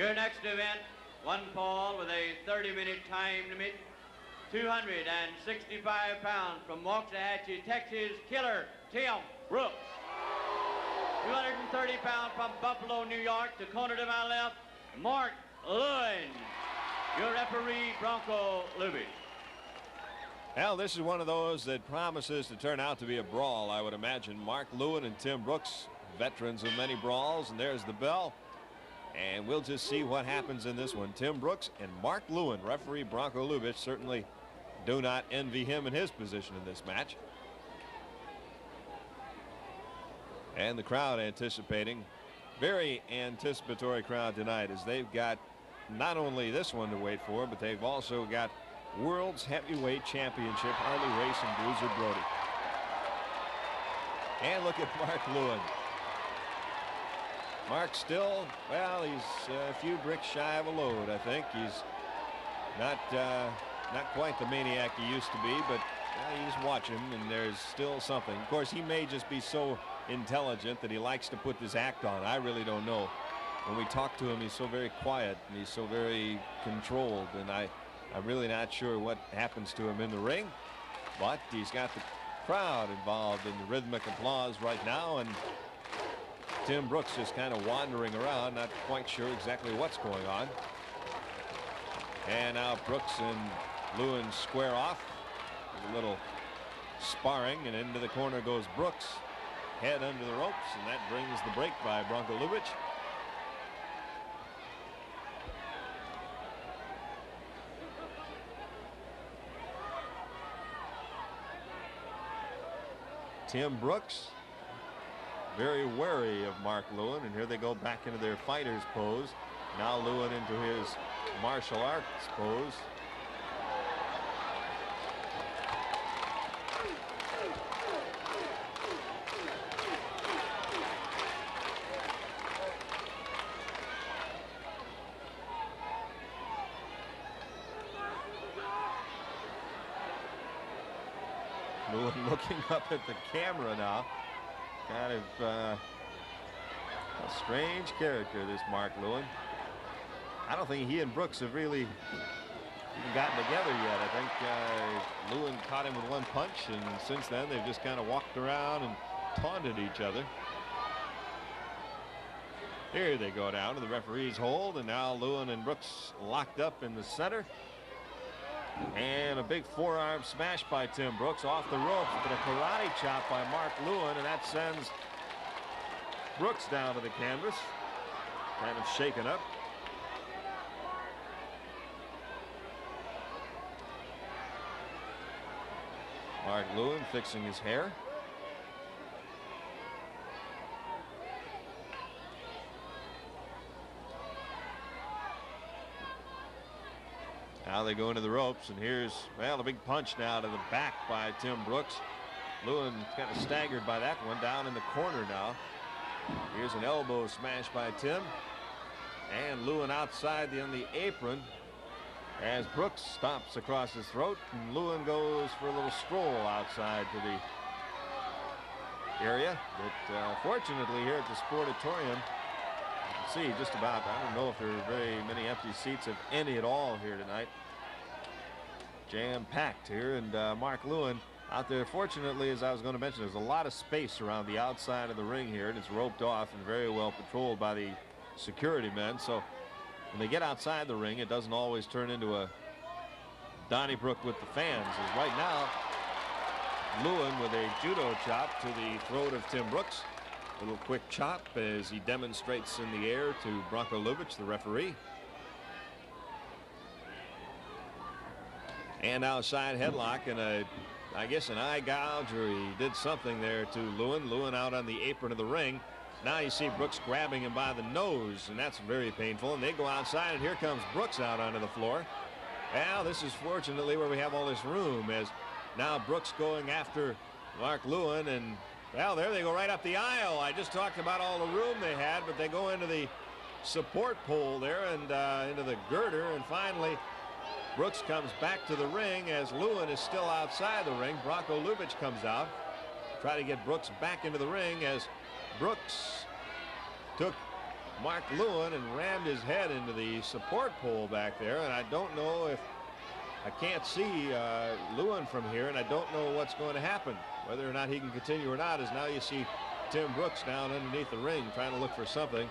Your next event, one fall with a 30-minute time limit, 265 pounds from Waxahachie, Texas, Killer Tim Brooks. 230 pounds from Buffalo, New York, to corner to my left, Mark Lewin. Your referee, Bronco Lewin. Well, this is one of those that promises to turn out to be a brawl, I would imagine. Mark Lewin and Tim Brooks, veterans of many brawls, and there's the bell. And we'll just see what happens in this one. Tim Brooks and Mark Lewin, referee Bronco Lubitsch, certainly do not envy him in his position in this match. And the crowd anticipating, very anticipatory crowd tonight, as they've got not only this one to wait for, but they've also got World's Heavyweight Championship Harley Race and Bruiser Brody. And look at Mark Lewin. Mark still, well, he's a few bricks shy of a load, I think. He's not quite the maniac he used to be, but you just watch him and there's still something. Of course, he may just be so intelligent that he likes to put this act on. I really don't know. When we talk to him, he's so very quiet and he's so very controlled, and I'm really not sure what happens to him in the ring, but he's got the crowd involved in the rhythmic applause right now, and Tim Brooks just kind of wandering around, not quite sure exactly what's going on. And now Brooks and Lewin square off. A little sparring, and into the corner goes Brooks, head under the ropes, and that brings the break by Bronco Lubitsch. Tim Brooks very wary of Mark Lewin, and here they go back into their fighter's pose. Now Lewin into his martial arts pose. Lewin looking up at the camera now. Kind of a strange character, this Mark Lewin. I don't think he and Brooks have really even gotten together yet. I think Lewin caught him with one punch, and since then they've just kind of walked around and taunted each other. Here they go down to the referee's hold, and now Lewin and Brooks locked up in the center. And a big forearm smash by Tim Brooks off the ropes, but a karate chop by Mark Lewin, and that sends Brooks down to the canvas, kind of shaken up. Mark Lewin fixing his hair. Now they go into the ropes, and here's, well, a big punch now to the back by Tim Brooks. Lewin kind of staggered by that one, down in the corner now. Here's an elbow smash by Tim, and Lewin outside on the apron as Brooks stomps across his throat, and Lewin goes for a little stroll outside to the area. But fortunately here at the Sportatorium, you can see just about, I don't know if there are very many empty seats, if any at all, here tonight. Jam-packed here, and Mark Lewin out there. Fortunately, as I was going to mention, there's a lot of space around the outside of the ring here, and it's roped off and very well patrolled by the security men. So when they get outside the ring, it doesn't always turn into a Donnybrook with the fans. As right now, Lewin with a judo chop to the throat of Tim Brooks. A little quick chop as he demonstrates in the air to Bronco Lubitsch, the referee. And outside headlock, and I guess an eye gouge, or he did something there to Lewin. Lewin out on the apron of the ring. Now you see Brooks grabbing him by the nose, and that's very painful. And they go outside, and here comes Brooks out onto the floor. Well, this is fortunately where we have all this room, as now Brooks going after Mark Lewin, and well, there they go right up the aisle. I just talked about all the room they had, but they go into the support pole there and into the girder, and finally Brooks comes back to the ring as Lewin is still outside the ring. Bronco Lubitsch comes out, try to get Brooks back into the ring, as Brooks took Mark Lewin and rammed his head into the support pole back there. And I don't know if I can't see Lewin from here, and I don't know what's going to happen. Whether or not he can continue or not, is now you see Tim Brooks down underneath the ring trying to look for something.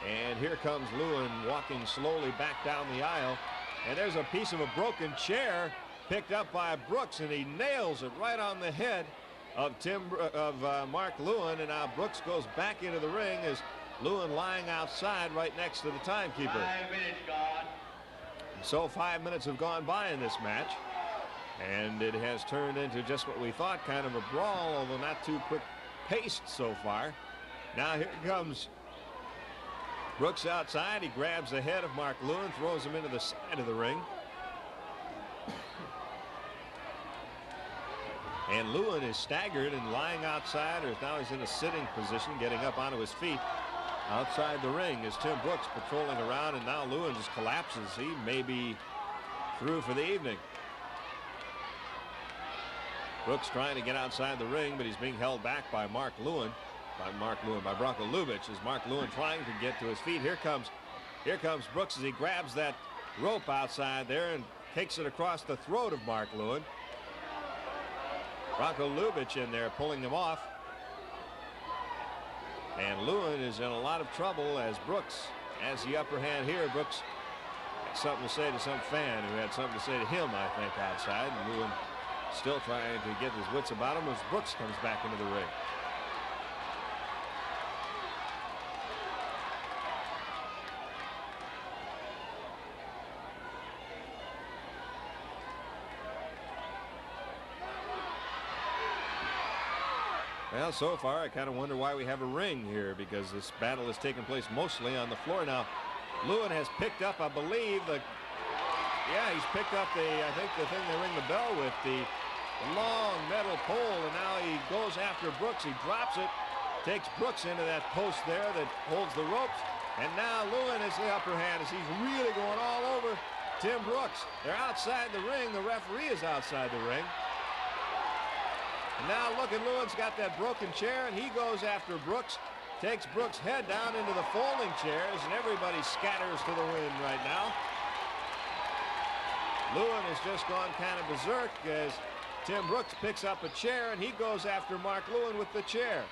And here comes Lewin walking slowly back down the aisle. And there's a piece of a broken chair picked up by Brooks, and he nails it right on the head of Mark Lewin. And now Brooks goes back into the ring as Lewin lying outside right next to the timekeeper. 5 minutes gone. So 5 minutes have gone by in this match, and it has turned into just what we thought, kind of a brawl, although not too quick paced so far. Now here comes Brooks outside. He grabs the head of Mark Lewin, throws him into the side of the ring. And Lewin is staggered and lying outside, or now he's in a sitting position, getting up onto his feet outside the ring as Tim Brooks patrolling around, and now Lewin just collapses. He may be through for the evening. Brooks trying to get outside the ring, but he's being held back by by Bronco Lubich, as Mark Lewin trying to get to his feet. Here comes Brooks as he grabs that rope outside there and takes it across the throat of Mark Lewin. Bronco Lubich in there pulling him off. And Lewin is in a lot of trouble as Brooks has the upper hand here. Brooks had something to say to some fan who had something to say to him, I think, outside. And Lewin still trying to get his wits about him as Brooks comes back into the ring. Well, so far, I kind of wonder why we have a ring here, because this battle has taken place mostly on the floor. Now, Lewin has picked up, I believe, he's picked up I think the thing they ring the bell with, the long metal pole, and now he goes after Brooks. He drops it, takes Brooks into that post there that holds the ropes, and now Lewin is the upper hand as he's really going all over Tim Brooks. They're outside the ring. The referee is outside the ring. And now look at Lewin's got that broken chair, and he goes after Brooks, takes Brooks' head down into the folding chairs, and everybody scatters to the wind right now. Lewin has just gone kind of berserk as Tim Brooks picks up a chair, and he goes after Mark Lewin with the chair.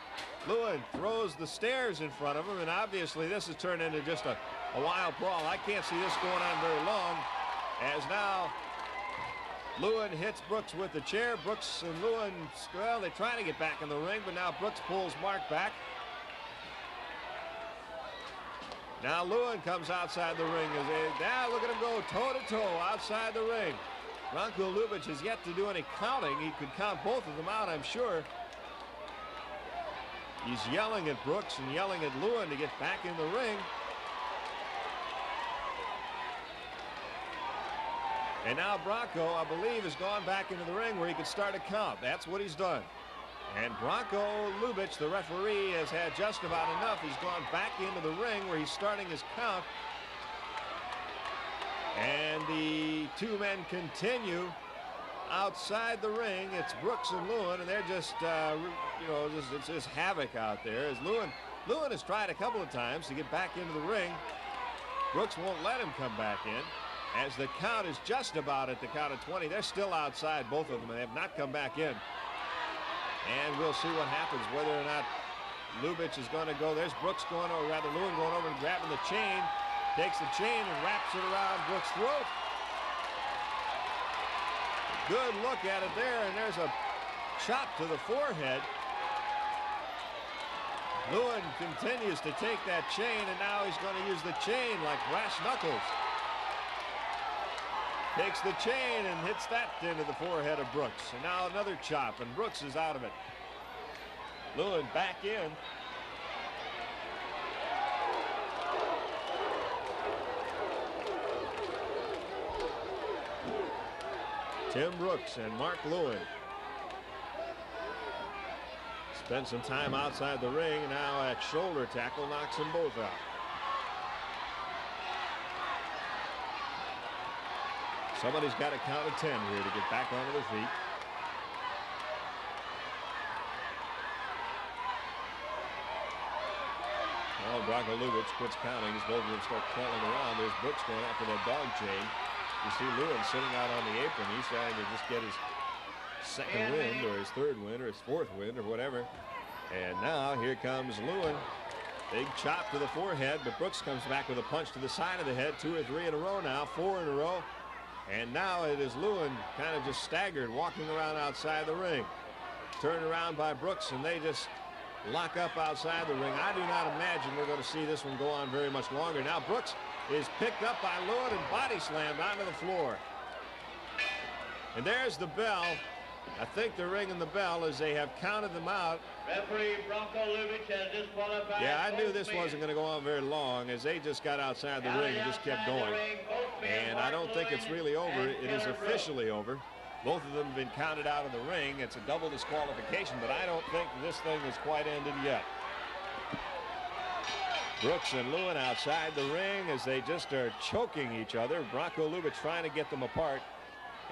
Lewin throws the stairs in front of him, and obviously this has turned into just a wild brawl. I can't see this going on very long, as now Lewin hits Brooks with the chair. Brooks and Lewin, well, they try to get back in the ring, but now Brooks pulls Mark back. Now Lewin comes outside the ring. Now look at him go toe-to-toe outside the ring. Bronco Lubich has yet to do any counting. He could count both of them out, I'm sure. He's yelling at Brooks and yelling at Lewin to get back in the ring. And now Bronco, I believe, has gone back into the ring where he could start a count. That's what he's done. And Bronco Lubich, the referee, has had just about enough. He's gone back into the ring where he's starting his count. And the two men continue outside the ring. It's Brooks and Lewin, and they're just, it's just havoc out there. As Lewin has tried a couple of times to get back into the ring. Brooks won't let him come back in. As the count is just about at the count of 20, they're still outside, both of them, and they have not come back in. And we'll see what happens, whether or not Lubich is going to go. There's Brooks going, or rather Lewin going over and grabbing the chain, takes the chain and wraps it around Brooks' throat. Good look at it there, and there's a chop to the forehead. Lewin continues to take that chain, and now he's going to use the chain like brass knuckles. Takes the chain and hits that into the forehead of Brooks. And now another chop, and Brooks is out of it. Lewin back in. Tim Brooks and Mark Lewin spent some time outside the ring. Now that shoulder tackle knocks them both out. Somebody's got to count to 10 here to get back onto their feet. Well, Bronco Lubitz quits counting as both of them start clumping around. There's Brooks going after that dog chain. You see Lewin sitting out on the apron. He's trying to just get his second wind or his third wind or his fourth wind or whatever. And now here comes Lewin. Big chop to the forehead, but Brooks comes back with a punch to the side of the head. 2 or 3 in a row now, 4 in a row. And now it is Lewin kind of just staggered, walking around outside the ring. Turned around by Brooks, and they just lock up outside the ring. I do not imagine we're going to see this one go on very much longer. Now Brooks is picked up by Lewin and body slammed onto the floor. And there's the bell. I think they're ringing the bell as they have counted them out. Referee Bronco Lubitz has disqualified. Yeah, I knew this wasn't going to go on very long as they just got outside the ring and just kept going. And I don't think it's really over. It is officially over. Both of them have been counted out of the ring. It's a double disqualification, but I don't think this thing is quite ended yet. Brooks and Lewin outside the ring as they just are choking each other. Bronco Lubitz trying to get them apart.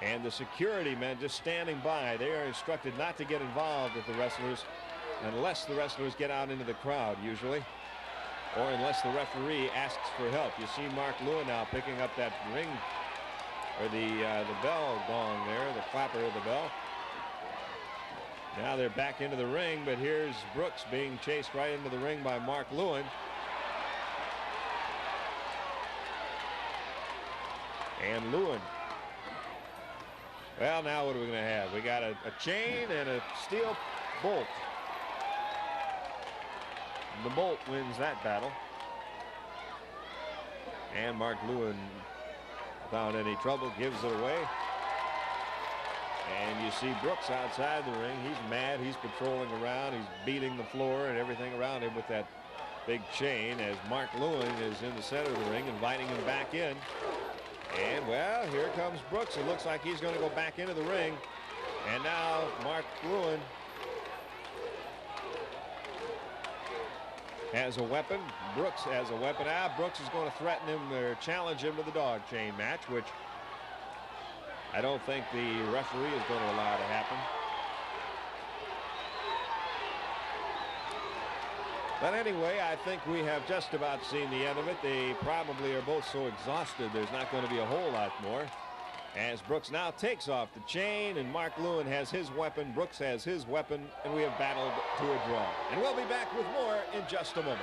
And the security men just standing by. They are instructed not to get involved with the wrestlers unless the wrestlers get out into the crowd, usually, or unless the referee asks for help. You see Mark Lewin now picking up that ring, or the bell gong there, the clapper of the bell. Now they're back into the ring, but here's Brooks being chased right into the ring by Mark Lewin. And Lewin. Well, now what are we going to have? We got a chain and a steel bolt. The bolt wins that battle. And Mark Lewin, without any trouble, gives it away. And you see Brooks outside the ring. He's mad. He's patrolling around. He's beating the floor and everything around him with that big chain as Mark Lewin is in the center of the ring, inviting him back in. And, well, here comes Brooks. It looks like he's going to go back into the ring. And now Mark Lewin has a weapon. Brooks has a weapon. Brooks is going to threaten him or challenge him to the dog chain match, which I don't think the referee is going to allow to happen. But anyway, I think we have just about seen the end of it. They probably are both so exhausted there's not going to be a whole lot more. As Brooks now takes off the chain and Mark Lewin has his weapon, Brooks has his weapon, and we have battled to a draw. And we'll be back with more in just a moment.